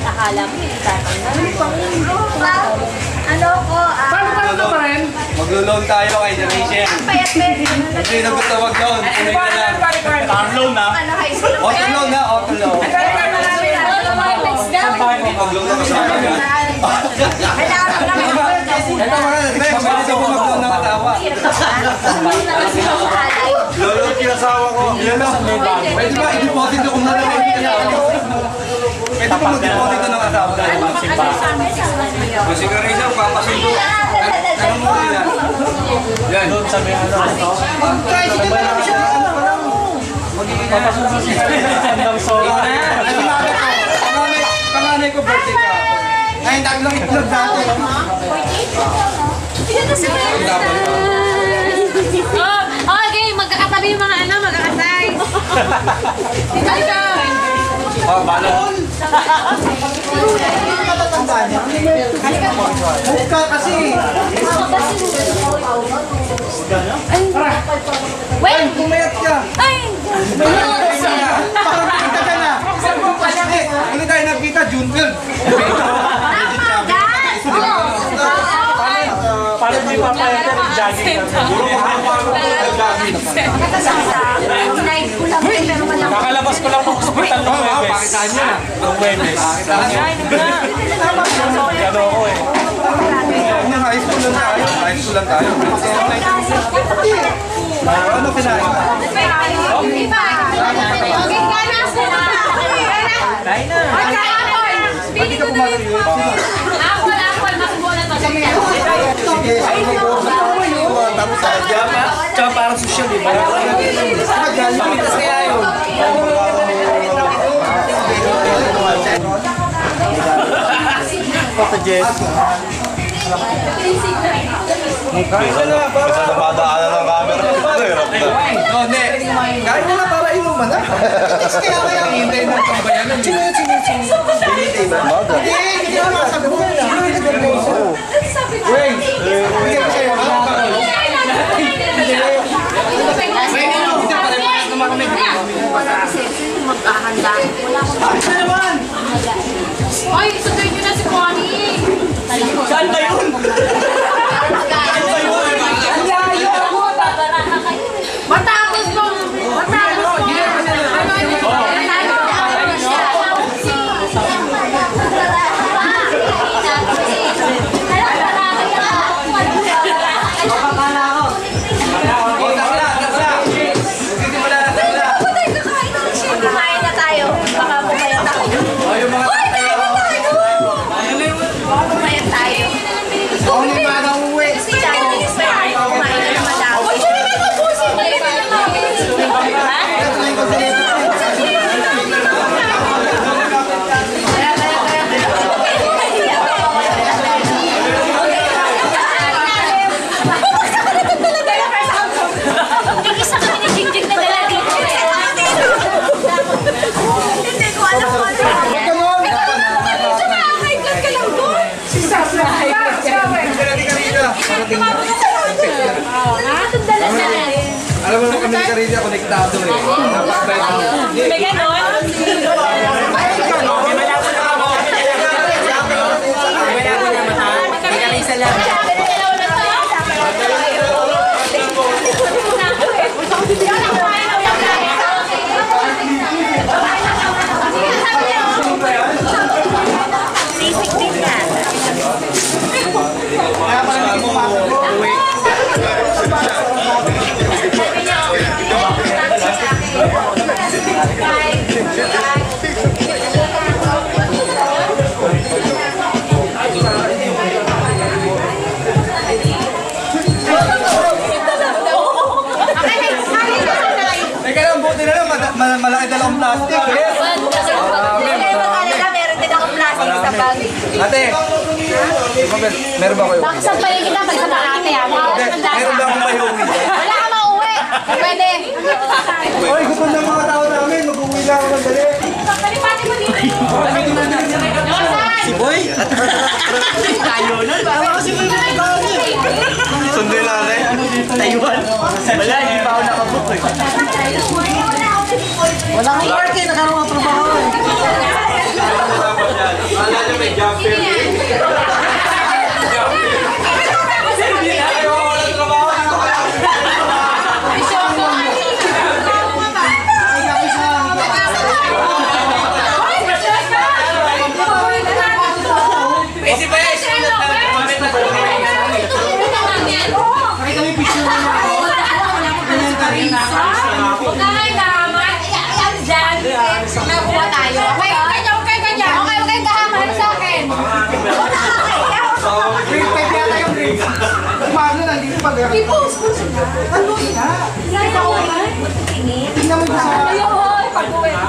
Akala mo yung Ano ko? Paano pa rin? Maglo-loan tayo kay Generation. Kasi nagusto mag-loan. Car-loan na. Auto loan na, auto loan. Mag-loan na kasi. Ito mga natin, mabilis ako mag-loan ng asawa. Lolo, kinasawa ko. Pwede ba i-deposit ko kung nalagay ko na ako? Pwede ba mag-deposit ng asawa? Kasi ka rin siya, papasundo. Anong mo nila? Yan. Doon sa may ano. Papasundo siya. Andang solo. Panganay ko birthday ka. Ngayon, tatlong itlog dati. Okay, magkakatabi yung mga ano, magkakatay. Oh, balon. Buka kasi. Wait! Pumayat ka. Ay! Parang kita ka na. Hindi tayo nagkita, June 12. Parang may papayagan yung jogging kakalabas ko lang ng hospital ng Webes. Pakitaan niya. Ng Webes. Gano ako eh. High school lang tayo. High school lang tayo. Ano kinain ka? Hindi ka pumasok yung tapos sadya pa. Tsaka parang social, di ba? Pamitas kaya yun. Pata Jess. Kaya na, para... Kasi namadaanan ng camera. Hirap na. No, ne. Kaya na para inuman na. Kaya hintay ng tambayanan. Hinintay ba? Hindi ka naman sabi mo na. Wait. Hindi ka sa'yo. Maghahanda. Wala ko. Ano naman? Ay, sundin nyo na si Connie! Saan ba yun? Matapos mo! Matapos mo! Kumain na tayo. Baka pumayat ako. Pumayat tayo. Hindi ba na uwi? Kasi Chinese pa tayo. Kumain na naman ako. Isa kami ni Jingjing na dala dito. Hindi ko alam kung ano yan. Alam mo naman kami ni Carilla, konektado eh. May ganon? Sisig din yan. Kaya pala hindi pumasok mo, uwi. Teka lang, buti na lang, malaki dalawang plastic eh. Meron din akong plastic sa bag. Ate, meron ba kayo? Baka sampayin kita pag sa ate ah. Meron ba akong mayuwi? Wala ka mauwi. Pwede. Hoy, gusto ng mga tao namin, mag-uwi lang ako ng dali. Palipati mo dito. Si Boy? Tayo nun. Parang kasi may Sundin natin. Taiwan. Wala, hindi pa ako nakabook eh. Wala kang work eh, nagkaroon ng trabaho eh. Wala nyo may job fair. Grade 5 yata yung grade. Paano nandito pag... Ano na? Tingnan mo yung sa...